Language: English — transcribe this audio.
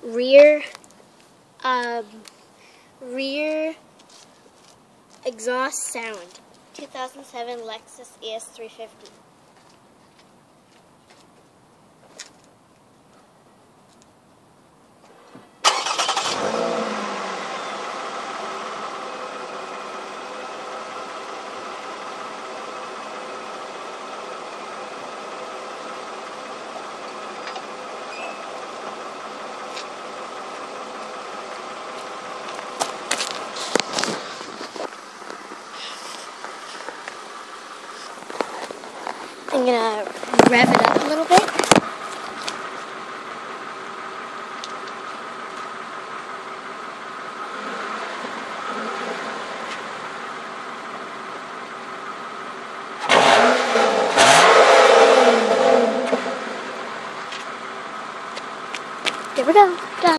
rear um, rear exhaust sound. 2007 Lexus ES 350. I'm gonna rev it up a little bit. There we go. Done.